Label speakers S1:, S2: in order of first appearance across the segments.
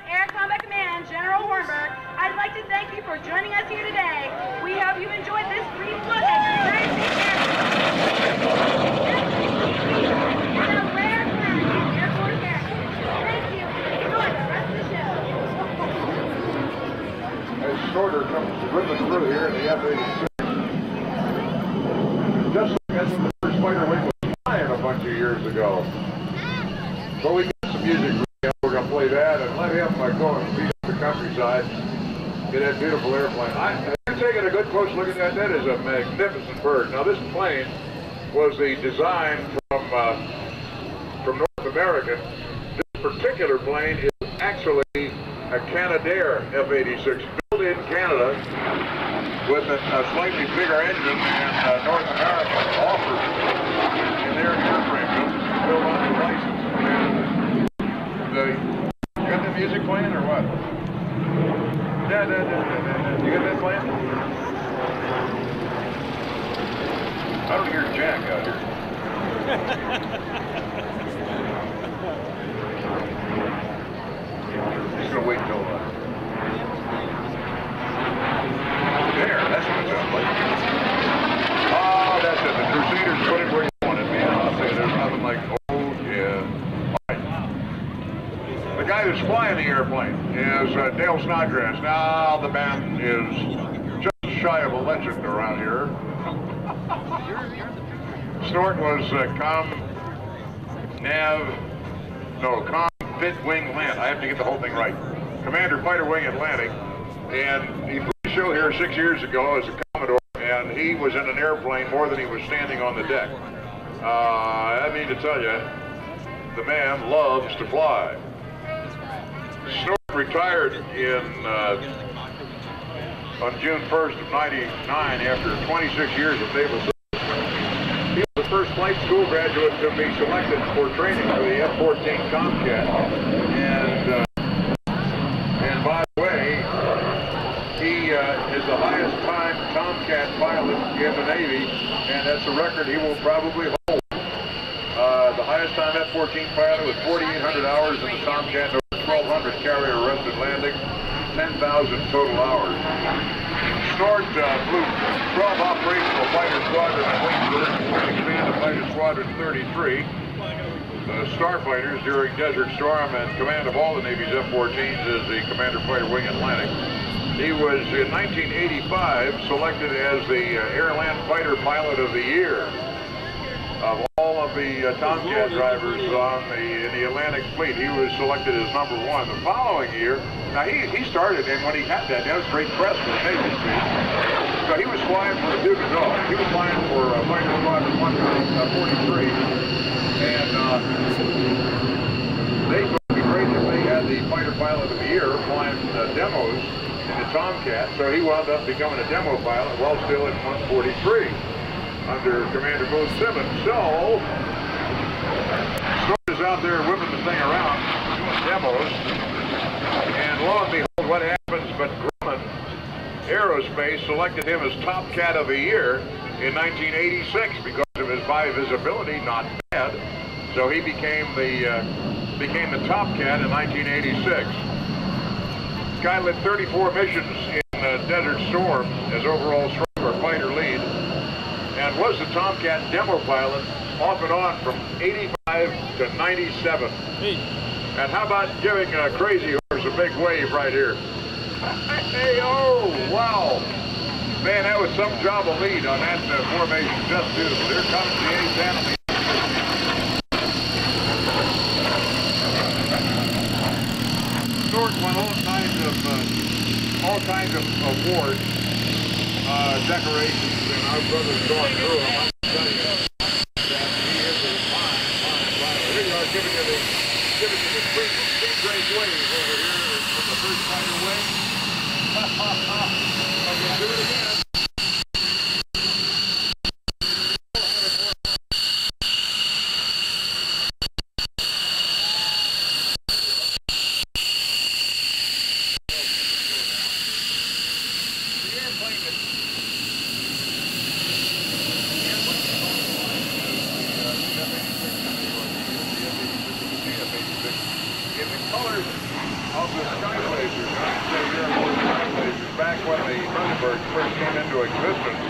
S1: Air Combat Command, General Hornberg, I'd like to thank you for joining us here today. We hope you've enjoyed this brief look at your crazy and a rare class Air Force American. Thank you. Enjoy the rest of the show.
S2: As Snorter comes ripping through here in the F-86. Just like that's when the first fighter wing was flying a bunch of years ago. But we got some music. We're going to play that and let him go and beat up the countryside. Get that beautiful airplane. You're taking a good close look at that. That is a magnificent bird. Now this plane was the design from North American. This particular plane is actually a Canadair F-86 built in Canada with a slightly bigger engine than North America offers in their airframe. Built on the license. You got that music playing or what? You got that playing? I don't hear Jack out here. He's gonna wait till there, that's what it sounds like. Oh, that's it. The Crusaders put it where you want it, man. I'll say there's nothing like, oh yeah. The guy who's flying the airplane is Dale Snodgrass. Now the man is just shy of a legend around here. Snort was Fit Wing Land. I have to get the whole thing right. Commander Fighter Wing Atlantic. And he flew the show here 6 years ago as a Commodore, and he was in an airplane more than he was standing on the deck. I mean to tell you, the man loves to fly. Snort retired on June 1st of '99 after 26 years of naval service. He was the first flight school graduate to be selected for training for the F-14 Tomcat. And by the way, he is the highest time Tomcat pilot in the Navy, and that's a record he will probably hold. The highest time F-14 pilot was 4,800 hours in the Tomcat. 1,200 carrier arrested landings, 10,000 total hours. Snort flew 12 operational fighter squadron at Wingford, command of Fighter Squadron 33, the Starfighters during Desert Storm, and command of all the Navy's F-14s as the Commander Fighter Wing Atlantic. He was in 1985 selected as the Air-Land Fighter Pilot of the Year. Of all of the Tomcat drivers in the Atlantic fleet, he was selected as #1. The following year, now he started, and when he had that was great press for the Navy. So he was flying for the Duke of Dog. He was flying for Fighter Squadron 143, and they thought it'd be great if they had the Fighter Pilot of the Year flying demos in the Tomcat. So he wound up becoming a demo pilot while still at 143. Under Commander Boone Simmons. So, Snort is out there whipping the thing around, doing demos, and lo and behold, what happens but Grumman Aerospace selected him as Top Cat of the Year in 1986 because of his high visibility, not bad. So he became the Top Cat in 1986. Guy led 34 missions in Desert Storm as overall stronger fighter lead, and was the Tomcat demo pilot off and on from 85 to 97. And how about giving Crazy Horse a big wave right here? Hey, oh, wow. Man, that was some job of lead on that formation. Just beautiful. Here comes the A-10. Snort won all kinds of awards. Decorations, and our brother's going through them. I'm telling you that he is a fine pilot. Here you are giving you the big great wave over here from the first fighter wing. Okay, do it again. In the colors of the sky blazers. Back when the Thunderbirds first came into existence,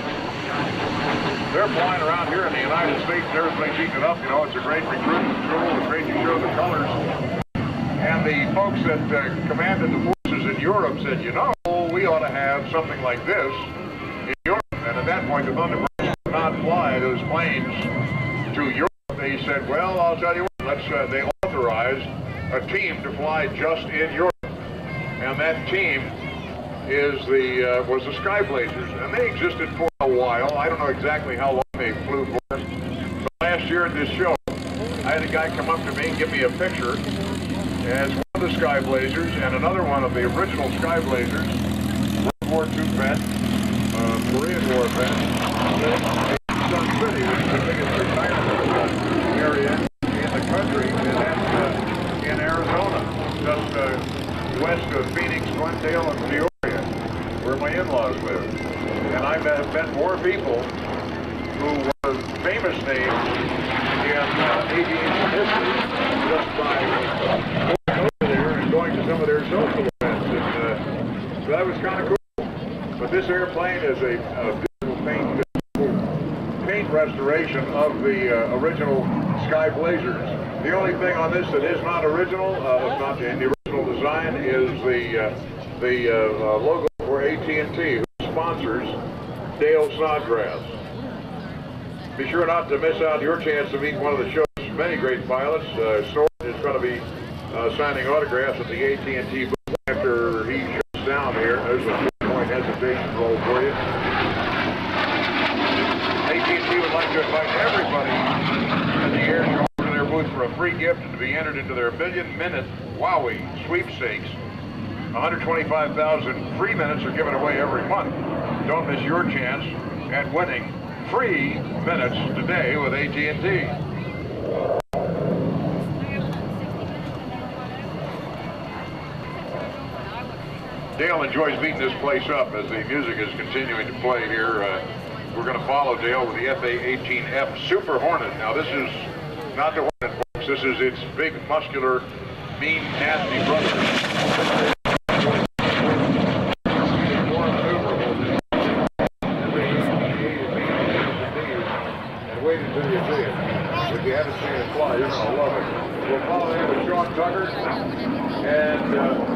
S2: they're flying around here in the United States and everything's eating it up. You know, it's a great recruitment tool. It's great to show the colors. And the folks that commanded the forces in Europe said, you know, we ought to have something like this in Europe. And at that point, the Thunderbirds would not fly those planes to Europe. They said, well, I'll tell you what, they authorized a team to fly just in Europe. And that team was the Sky Blazers, and they existed for a while. I don't know exactly how long they flew for. But last year at this show, I had a guy come up to me and give me a picture as one of the Sky Blazers and another one of the original Sky Blazers, World War II vet, Korean War vet, Sun City, which is the biggest retirement area in the country, and that's in Arizona, just west of Phoenix, Glendale, and Peoria, where my in-laws live. And I've met more people who were famous names in aviation history just by going over there and going to some of their social events. And so that was kind of cool. But this airplane is a beautiful paint restoration of the original Sky Blazers. The only thing on this that is not original, not in the original design, is the logo for AT&T, who sponsors Dale Snodgrass. Be sure not to miss out your chance to meet one of the show's many great pilots. Snort is going to be signing autographs at the AT&T booth after he shuts down here. There's a 4-point hesitation roll for you. AT&T would like to invite everybody at the air show to their booth for a free gift and to be entered into their million-minute Wowie sweepstakes. 125,000 free minutes are given away every month. Don't miss your chance at winning free minutes today with AT&T. Dale enjoys beating this place up as the music is continuing to play here. We're going to follow Dale with the F-18F Super Hornet. Now this is not the Hornet, folks. This is its big, muscular, mean, nasty brother. Wait until you see it. If you haven't seen it fly, you're going to love it. We'll follow him with Sean Tucker. And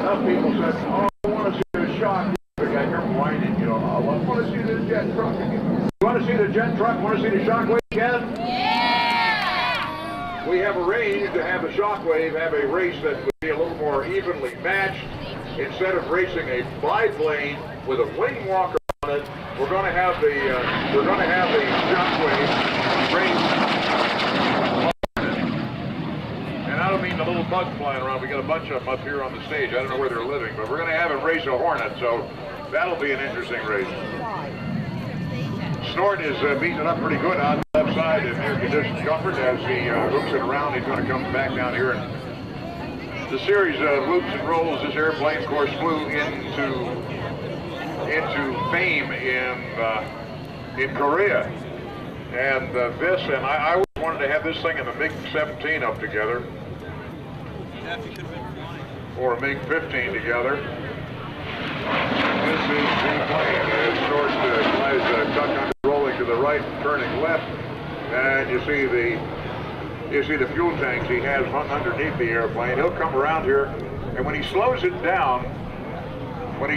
S2: some people said, oh, I want to see the shock. The guy kept whining, you know, I want to see the jet truck again. You want to see the jet truck? Want to see the Shockwave again? Yeah! We have arranged to have the Shockwave have a race that would be a little more evenly matched. Instead of racing a biplane with a wing walker on it, we're going to have the Shockwave race. And I don't mean the little bugs flying around. We got a bunch of them up here on the stage. I don't know where they're living, but we're going to have him race a Hornet, so that'll be an interesting race. Snort is beating it up pretty good on the left side in air-conditioned comfort. As he hooks it around, he's going to come back down here. And the series of loops and rolls, this airplane, of course, flew into fame in Korea. And I always wanted to have this thing and the MiG-17 up together, or a MiG-15 together. This is the plane as Snort flies duck under, rolling to the right, turning left, and you see the fuel tanks he has hung underneath the airplane. He'll come around here, and when he slows it down, what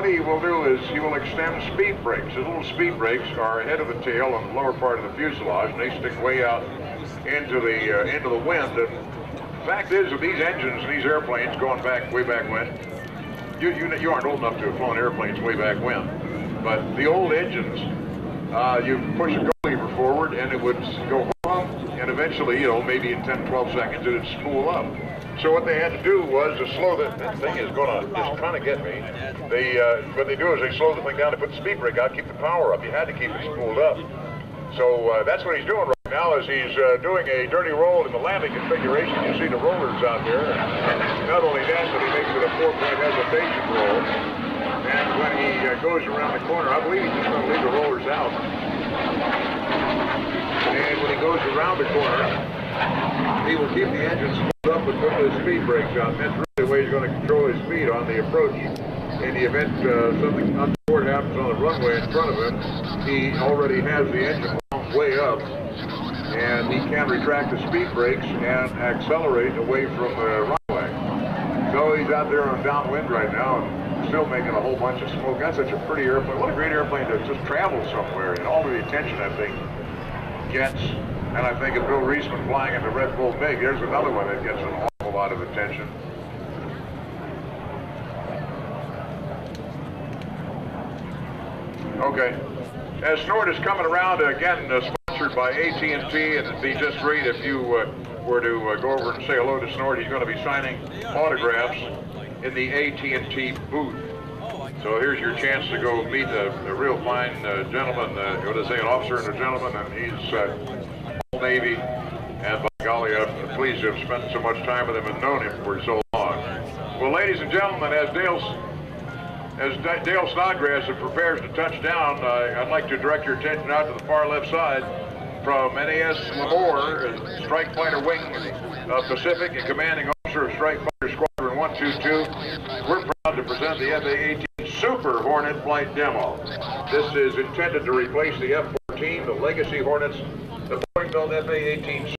S2: he will do is he will extend speed brakes. His little speed brakes are ahead of the tail on the lower part of the fuselage, and they stick way out into the wind. And the fact is, with these engines and these airplanes going back way back when, you aren't old enough to have flown airplanes way back when, but the old engines, you push a go lever forward and it would go home, and eventually, you know, maybe in 10, 12 seconds, it would spool up. So what they had to do was to slow that thing is going to just trying to get me. What they do is they slow the thing down, they put the speed brake out, keep the power up. You had to keep it spooled up. So that's what he's doing right now, is he's doing a dirty roll in the landing configuration. You see the rollers out there. And not only that, but he makes it a 4-point hesitation roll. And when he goes around the corner, I believe he's just going to leave the rollers out. And when he goes around the corner, he will keep the engine up and put his speed brakes on. That's really the way he's going to control his speed on the approach. In the event something untoward happens on the runway in front of him, he already has the engine wound way up, and he can retract the speed brakes and accelerate away from the runway. So he's out there on downwind right now and still making a whole bunch of smoke. That's such a pretty airplane. What a great airplane to just travel somewhere, and all the attention that thing gets. And I think of Bill Reisman flying in the Red Bull MiG. Here's another one that gets an awful lot of attention. Okay. As Snort is coming around, again, sponsored by AT&T, and it'd be just great if you were to go over and say hello to Snort. He's going to be signing autographs in the AT&T booth. So here's your chance to go meet a real fine gentleman, what do they say, an officer and a gentleman, and he's Old Navy, and by golly, I'm pleased to have spent so much time with him and known him for so long. Well, ladies and gentlemen, as Dale Snodgrass prepares to touch down, I'd like to direct your attention out to the far left side from NAS Oceana Strike Fighter Wing Pacific and Commanding Officer of Strike Fighter Squadron 122. We're proud to present the F-86 Super Hornet flight demo. This is intended to replace the F-14, the Legacy Hornets, the Boeing-built F-86